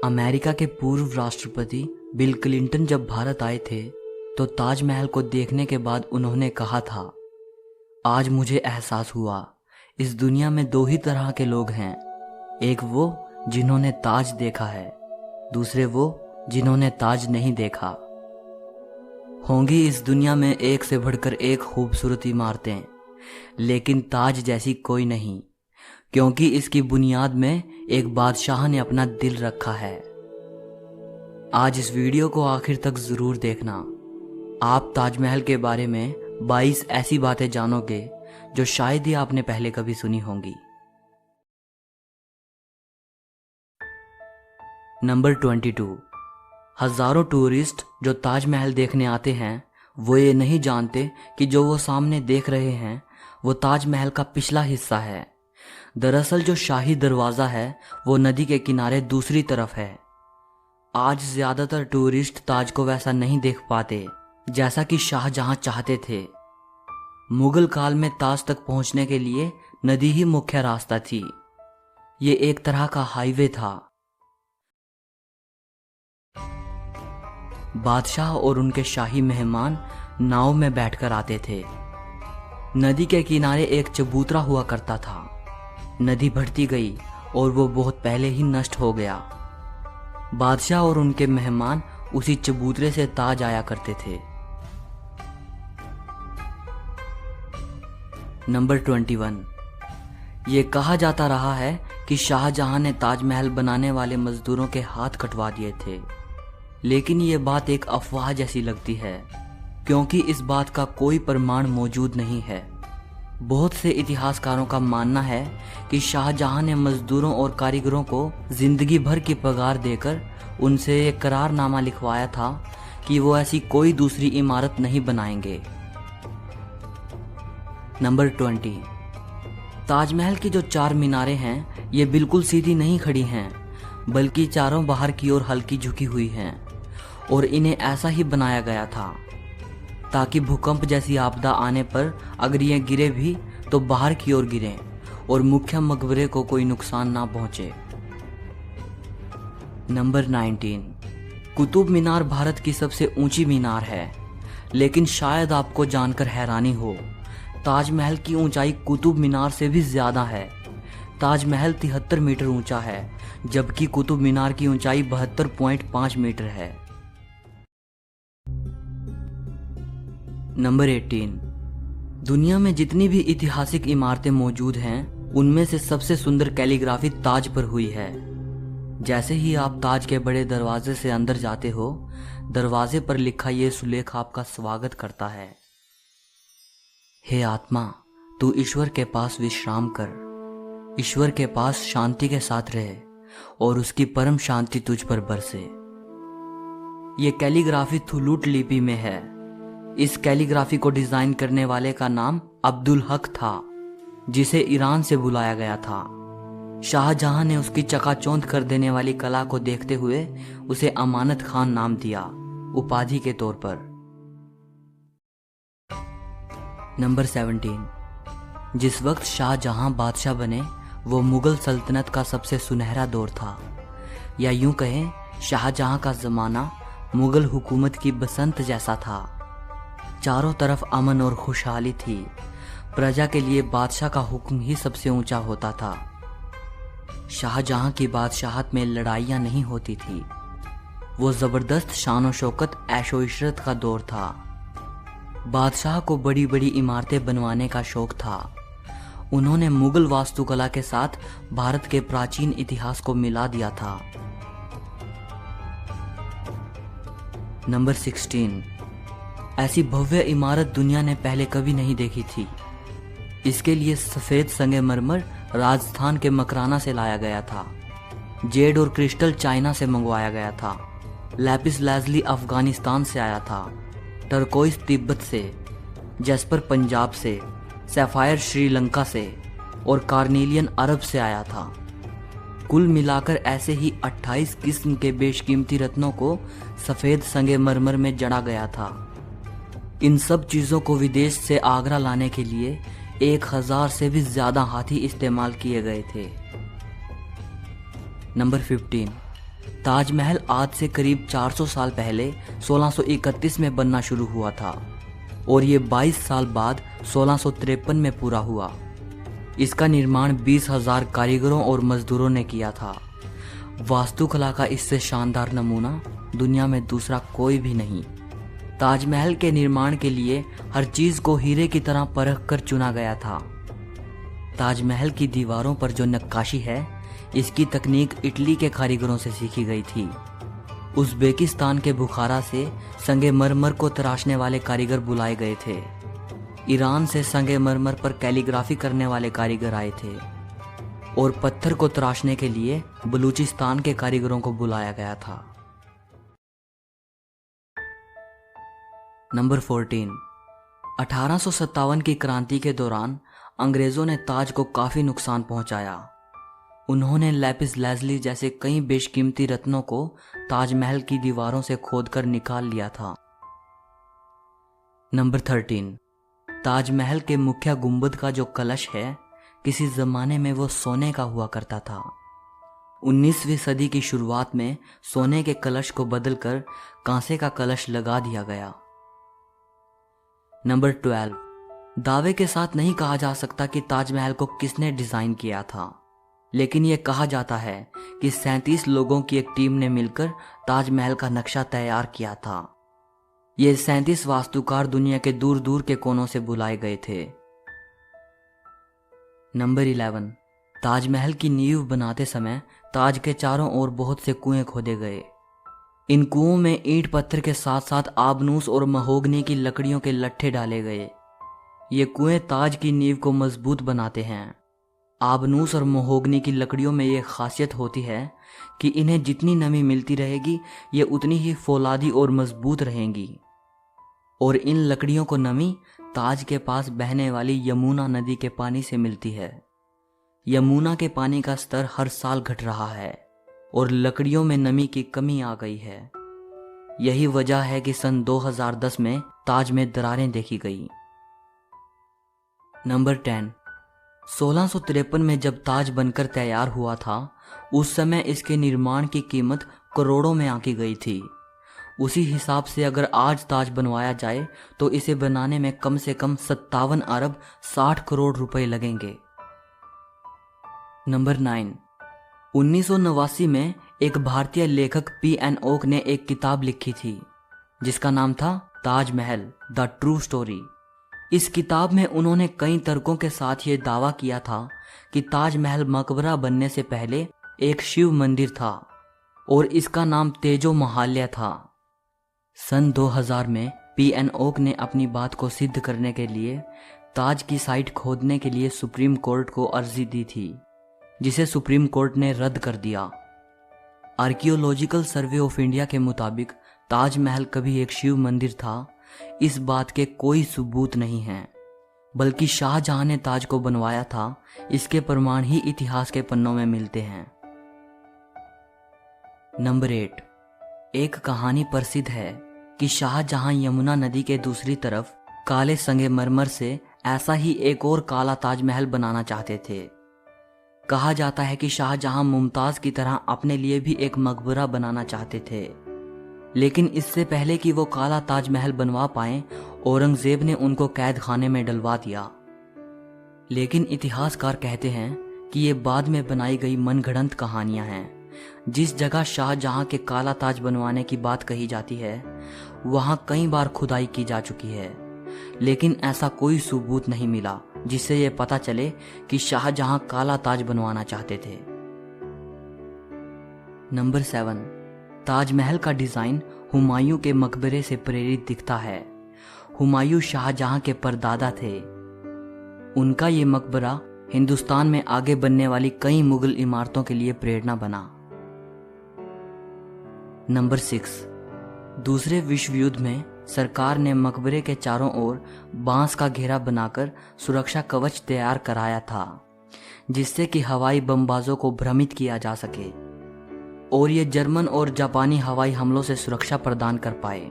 America के पूर्व राष्ट्रपति बिल क्लिंटन जब भारत आए थे तो ताजमहल को देखने के बाद उन्होंने कहा था, आज मुझे एहसास हुआ इस दुनिया में दो ही तरह के लोग हैं, एक वो जिन्होंने ताज देखा है, दूसरे वो जिन्होंने ताज नहीं देखा। होंगी इस दुनिया में एक से बढ़कर एक खूबसूरत इमारतें, लेकिन ताज जैसी कोई नहीं, क्योंकि इसकी बुनियाद में एक बादशाह ने अपना दिल रखा है। आज इस वीडियो को आखिर तक जरूर देखना। आप ताजमहल के बारे में 22 ऐसी बातें जानोगे जो शायद ही आपने पहले कभी सुनी होंगी। नंबर 22। हजारों टूरिस्ट जो ताजमहल देखने आते हैं वो ये नहीं जानते कि जो वो सामने देख रहे हैं वो ताजमहल का पिछला हिस्सा है। दरअसल जो शाही दरवाज़ा है वो नदी के किनारे दूसरी तरफ है। आज ज्यादातर टूरिस्ट ताज को वैसा नहीं देख पाते जैसा कि शाहजहां चाहते थे। मुगल काल में ताज तक पहुंचने के लिए नदी ही मुख्य रास्ता थी। ये एक तरह का हाईवे था। बादशाह और उनके शाही मेहमान नाव में बैठकर आते थे। नदी के किनारे एक चबूतरा हुआ करता था। नदी बढ़ती गई और वो बहुत पहले ही नष्ट हो गया। बादशाह और उनके मेहमान उसी चबूतरे से ताज आया करते थे। नंबर 21। ये कहा जाता रहा है कि शाहजहां ने ताजमहल बनाने वाले मजदूरों के हाथ कटवा दिए थे, लेकिन ये बात एक अफवाह जैसी लगती है क्योंकि इस बात का कोई प्रमाण मौजूद नहीं है। बहुत से इतिहासकारों का मानना है कि शाहजहां ने मजदूरों और कारीगरों को जिंदगी भर की पगार देकर उनसे एक करारनामा लिखवाया था कि वो ऐसी कोई दूसरी इमारत नहीं बनाएंगे। नंबर 20। ताजमहल की जो 4 मीनारें हैं ये बिल्कुल सीधी नहीं खड़ी हैं, बल्कि चारों बाहर की ओर हल्की झुकी हुई हैं और इन्हें ऐसा ही बनाया गया था ताकि भूकंप जैसी आपदा आने पर अगर ये गिरे भी तो बाहर की ओर गिरें और मुख्य मकबरे को कोई नुकसान ना पहुंचे। नंबर 19। कुतुब मीनार भारत की सबसे ऊंची मीनार है, लेकिन शायद आपको जानकर हैरानी हो, ताजमहल की ऊंचाई कुतुब मीनार से भी ज्यादा है। ताजमहल 73 मीटर ऊंचा है, जबकि कुतुब मीनार की ऊंचाई 72.5 मीटर है। नंबर 18। दुनिया में जितनी भी ऐतिहासिक इमारतें मौजूद हैं उनमें से सबसे सुंदर कैलीग्राफी ताज पर हुई है। जैसे ही आप ताज के बड़े दरवाजे से अंदर जाते हो, दरवाजे पर लिखा ये सुलेख आपका स्वागत करता है, हे आत्मा, तू ईश्वर के पास विश्राम कर, ईश्वर के पास शांति के साथ रहे और उसकी परम शांति तुझ पर बरसे। ये कैलीग्राफी थुलूट लिपि में है। इस कैलीग्राफी को डिजाइन करने वाले का नाम अब्दुल हक था, जिसे ईरान से बुलाया गया था। शाहजहां ने उसकी चकाचौंध कर देने वाली कला को देखते हुए उसे अमानत खान नाम दिया, उपाधि के तौर पर। नंबर 17। जिस वक्त शाहजहां बादशाह बने वो मुगल सल्तनत का सबसे सुनहरा दौर था, या यूं कहें शाहजहां का जमाना मुगल हुकूमत की बसंत जैसा था। चारों तरफ अमन और खुशहाली थी। प्रजा के लिए बादशाह का हुक्म ही सबसे ऊंचा होता था। शाहजहां की बादशाहत में लड़ाइयां नहीं होती थी। वो जबरदस्त शान शौकत ऐशो इशरत का दौर था। बादशाह को बड़ी बड़ी इमारतें बनवाने का शौक था। उन्होंने मुगल वास्तुकला के साथ भारत के प्राचीन इतिहास को मिला दिया था। नंबर 16। ऐसी भव्य इमारत दुनिया ने पहले कभी नहीं देखी थी। इसके लिए सफेद संगमरमर राजस्थान के मकराना से लाया गया था। जेड और क्रिस्टल चाइना से मंगवाया गया था। लैपिस लाजुली अफगानिस्तान से आया था। टर्कोइस तिब्बत से, जैस्पर पंजाब से, सैफायर श्रीलंका से और कार्नेलियन अरब से आया था। कुल मिलाकर ऐसे ही 28 किस्म के बेशकीमती रत्नों को सफेद संगमरमर में जड़ा गया था। इन सब चीजों को विदेश से आगरा लाने के लिए 1000 से भी ज्यादा हाथी इस्तेमाल किए गए थे। नंबर 15। ताजमहल आज से करीब 400 साल पहले 1631 में बनना शुरू हुआ था और ये 22 साल बाद 1653 में पूरा हुआ। इसका निर्माण 20,000 कारीगरों और मजदूरों ने किया था। वास्तुकला का इससे शानदार नमूना दुनिया में दूसरा कोई भी नहीं। ताजमहल के निर्माण के लिए हर चीज को हीरे की तरह परख कर चुना गया था। ताजमहल की दीवारों पर जो नक्काशी है, इसकी तकनीक इटली के कारीगरों से सीखी गई थी। उज़्बेकिस्तान के बुखारा से संगमरमर को तराशने वाले कारीगर बुलाए गए थे। ईरान से संगमरमर पर कैलीग्राफी करने वाले कारीगर आए थे और पत्थर को तराशने के लिए बलूचिस्तान के कारीगरों को बुलाया गया था। नंबर 14। 1857 की क्रांति के दौरान अंग्रेजों ने ताज को काफी नुकसान पहुंचाया। उन्होंने लैपिस लाजुली जैसे कई बेशकीमती रत्नों को ताजमहल की दीवारों से खोदकर निकाल लिया था। नंबर 13। ताजमहल के मुख्य गुंबद का जो कलश है, किसी जमाने में वो सोने का हुआ करता था। 19वीं सदी की शुरुआत में सोने के कलश को बदलकर कांसे का कलश लगा दिया गया। नंबर 12। दावे के साथ नहीं कहा जा सकता कि ताजमहल को किसने डिजाइन किया था, लेकिन यह कहा जाता है कि 37 लोगों की एक टीम ने मिलकर ताजमहल का नक्शा तैयार किया था। ये 37 वास्तुकार दुनिया के दूर दूर के कोनों से बुलाए गए थे। नंबर 11। ताजमहल की नींव बनाते समय ताज के चारों ओर बहुत से कुएं खोदे गए। इन कुओं में ईंट पत्थर के साथ साथ आबनूस और महोगनी की लकड़ियों के लट्ठे डाले गए। ये कुएं ताज की नींव को मजबूत बनाते हैं। आबनूस और महोगनी की लकड़ियों में ये खासियत होती है कि इन्हें जितनी नमी मिलती रहेगी, ये उतनी ही फौलादी और मजबूत रहेंगी। और इन लकड़ियों को नमी ताज के पास बहने वाली यमुना नदी के पानी से मिलती है। यमुना के पानी का स्तर हर साल घट रहा है और लकड़ियों में नमी की कमी आ गई है। यही वजह है कि सन 2010 में ताज में दरारें देखी गई। नंबर 10। 1653 में जब ताज बनकर तैयार हुआ था, उस समय इसके निर्माण की कीमत करोड़ों में आंकी गई थी। उसी हिसाब से अगर आज ताज बनवाया जाए तो इसे बनाने में कम से कम 57 अरब 60 करोड़ रुपए लगेंगे। नंबर 9। 1989 में एक भारतीय लेखक P.N. ओक ने एक किताब लिखी थी जिसका नाम था ताजमहल द ट्रू स्टोरी। इस किताब में उन्होंने कई तर्कों के साथ ये दावा किया था कि ताजमहल मकबरा बनने से पहले एक शिव मंदिर था और इसका नाम तेजो महाल्या था। सन 2000 में P.N. ओक ने अपनी बात को सिद्ध करने के लिए ताज की साइट खोदने के लिए सुप्रीम कोर्ट को अर्जी दी थी, जिसे सुप्रीम कोर्ट ने रद्द कर दिया। आर्कियोलॉजिकल सर्वे ऑफ इंडिया के मुताबिक ताजमहल कभी एक शिव मंदिर था, इस बात के कोई सबूत नहीं है, बल्कि शाहजहां ने ताज को बनवाया था, इसके प्रमाण ही इतिहास के पन्नों में मिलते हैं। नंबर 8। एक कहानी प्रसिद्ध है कि शाहजहां यमुना नदी के दूसरी तरफ काले संगमरमर से ऐसा ही एक और काला ताजमहल बनाना चाहते थे। कहा जाता है कि शाहजहां मुमताज की तरह अपने लिए भी एक मकबरा बनाना चाहते थे, लेकिन इससे पहले कि वो काला ताजमहल बनवा पाए, औरंगजेब ने उनको कैद खाने में डलवा दिया। लेकिन इतिहासकार कहते हैं कि ये बाद में बनाई गई मनगढ़ंत कहानियां हैं। जिस जगह शाहजहां के काला ताज बनवाने की बात कही जाती है, वहां कई बार खुदाई की जा चुकी है, लेकिन ऐसा कोई सबूत नहीं मिला जिससे यह पता चले कि शाहजहां काला ताज बनवाना चाहते थे। नंबर 7। ताजमहल का डिजाइन हुमायूं के मकबरे से प्रेरित दिखता है। हुमायूं शाहजहां के परदादा थे। उनका ये मकबरा हिंदुस्तान में आगे बनने वाली कई मुगल इमारतों के लिए प्रेरणा बना। नंबर 6। दूसरे विश्व युद्ध में सरकार ने मकबरे के चारों ओर बांस का घेरा बनाकर सुरक्षा कवच तैयार कराया था, जिससे कि हवाई बमबाजों को भ्रमित किया जा सके और ये जर्मन और जापानी हवाई हमलों से सुरक्षा प्रदान कर पाए।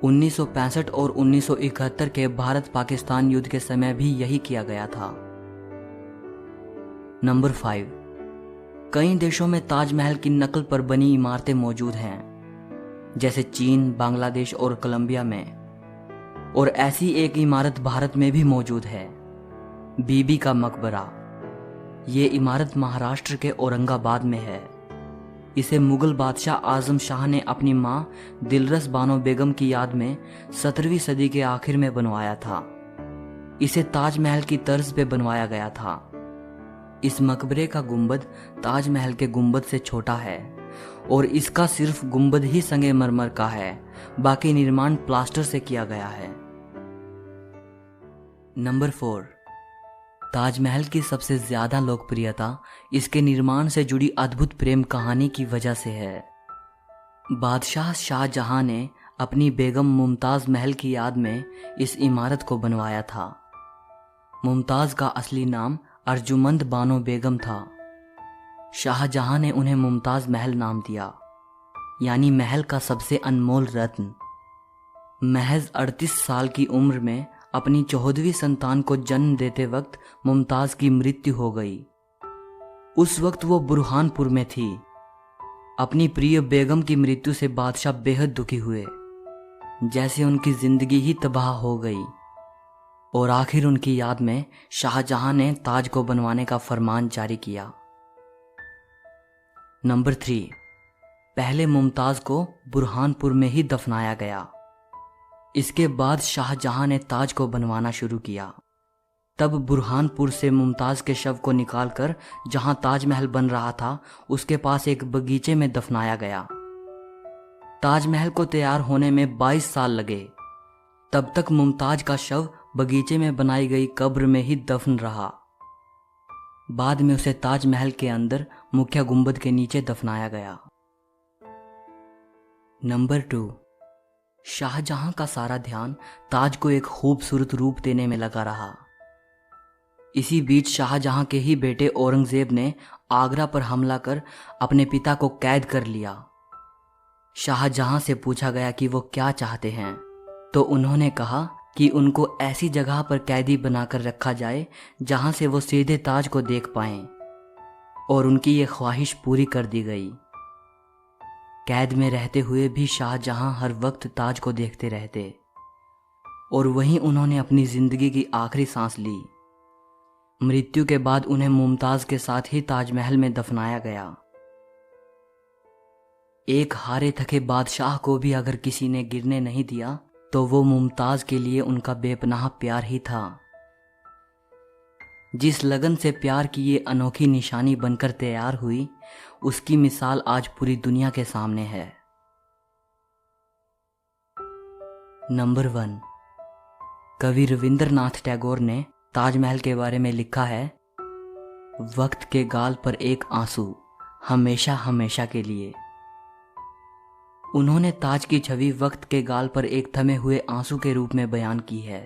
1965 और 1971 के भारत पाकिस्तान युद्ध के समय भी यही किया गया था। नंबर 5। कई देशों में ताजमहल की नकल पर बनी इमारतें मौजूद हैं, जैसे चीन, बांग्लादेश और कोलंबिया में। और ऐसी एक इमारत भारत में भी मौजूद है, बीबी का मकबरा। ये इमारत महाराष्ट्र के औरंगाबाद में है। इसे मुगल बादशाह आजम शाह ने अपनी मां दिलरस बानो बेगम की याद में 17वीं सदी के आखिर में बनवाया था। इसे ताजमहल की तर्ज पे बनवाया गया था। इस मकबरे का गुंबद ताजमहल के गुंबद से छोटा है और इसका सिर्फ गुंबद ही संगमरमर का है, बाकी निर्माण प्लास्टर से किया गया है। नंबर 4, ताजमहल की सबसे ज्यादा लोकप्रियता इसके निर्माण से जुड़ी अद्भुत प्रेम कहानी की वजह से है। बादशाह शाहजहां ने अपनी बेगम मुमताज महल की याद में इस इमारत को बनवाया था। मुमताज का असली नाम अर्जुमंद बानो बेगम था। शाहजहां ने उन्हें मुमताज महल नाम दिया, यानी महल का सबसे अनमोल रत्न। महज 38 साल की उम्र में अपनी 14वीं संतान को जन्म देते वक्त मुमताज की मृत्यु हो गई। उस वक्त वो बुरहानपुर में थी। अपनी प्रिय बेगम की मृत्यु से बादशाह बेहद दुखी हुए, जैसे उनकी जिंदगी ही तबाह हो गई। और आखिर उनकी याद में शाहजहां ने ताज को बनवाने का फरमान जारी किया। नंबर 3, पहले मुमताज को बुरहानपुर में ही दफनाया गया। इसके बाद शाहजहां ने ताज को बनवाना शुरू किया। तब बुरहानपुर से मुमताज के शव को निकालकर जहां ताजमहल बन रहा था उसके पास एक बगीचे में दफनाया गया। ताजमहल को तैयार होने में 22 साल लगे। तब तक मुमताज का शव बगीचे में बनाई गई कब्र में ही दफन रहा। बाद में उसे ताजमहल के अंदर मुख्य गुंबद के नीचे दफनाया गया। नंबर 2, शाहजहां का सारा ध्यान ताज को एक खूबसूरत रूप देने में लगा रहा। इसी बीच शाहजहां के ही बेटे औरंगजेब ने आगरा पर हमला कर अपने पिता को कैद कर लिया। शाहजहां से पूछा गया कि वो क्या चाहते हैं, तो उन्होंने कहा कि उनको ऐसी जगह पर कैदी बनाकर रखा जाए जहां से वो सीधे ताज को देख पाएं, और उनकी ये ख्वाहिश पूरी कर दी गई। कैद में रहते हुए भी शाहजहां हर वक्त ताज को देखते रहते, और वहीं उन्होंने अपनी जिंदगी की आखिरी सांस ली। मृत्यु के बाद उन्हें मुमताज के साथ ही ताजमहल में दफनाया गया। एक हारे थके बादशाह को भी अगर किसी ने गिरने नहीं दिया तो वो मुमताज के लिए उनका बेपनाह प्यार ही था। जिस लगन से प्यार की ये अनोखी निशानी बनकर तैयार हुई, उसकी मिसाल आज पूरी दुनिया के सामने है। नंबर 1, कवि रविंद्रनाथ टैगोर ने ताजमहल के बारे में लिखा है, वक्त के गाल पर एक आंसू, हमेशा हमेशा के लिए। उन्होंने ताज की छवि वक्त के गाल पर एक थमे हुए आंसू के रूप में बयान की है।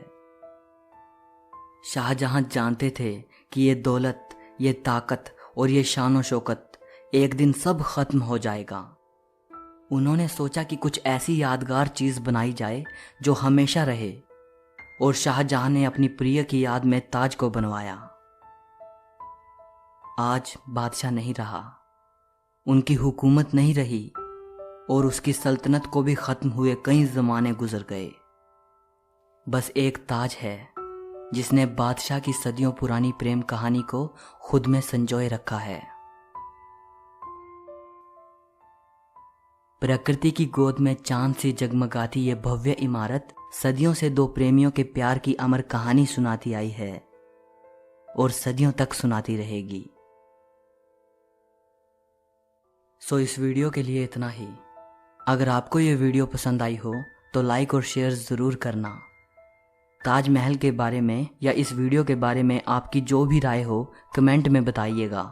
शाहजहां जानते थे कि ये दौलत, ये ताकत और ये शानो शौकत एक दिन सब खत्म हो जाएगा। उन्होंने सोचा कि कुछ ऐसी यादगार चीज बनाई जाए जो हमेशा रहे, और शाहजहां ने अपनी प्रिय की याद में ताज को बनवाया। आज बादशाह नहीं रहा, उनकी हुकूमत नहीं रही, और उसकी सल्तनत को भी खत्म हुए कई जमाने गुजर गए। बस एक ताज है जिसने बादशाह की सदियों पुरानी प्रेम कहानी को खुद में संजोए रखा है। प्रकृति की गोद में चांद सी जगमगाती ये भव्य इमारत सदियों से दो प्रेमियों के प्यार की अमर कहानी सुनाती आई है और सदियों तक सुनाती रहेगी। सो इस वीडियो के लिए इतना ही। अगर आपको ये वीडियो पसंद आई हो तो लाइक और शेयर ज़रूर करना। ताजमहल के बारे में या इस वीडियो के बारे में आपकी जो भी राय हो कमेंट में बताइएगा।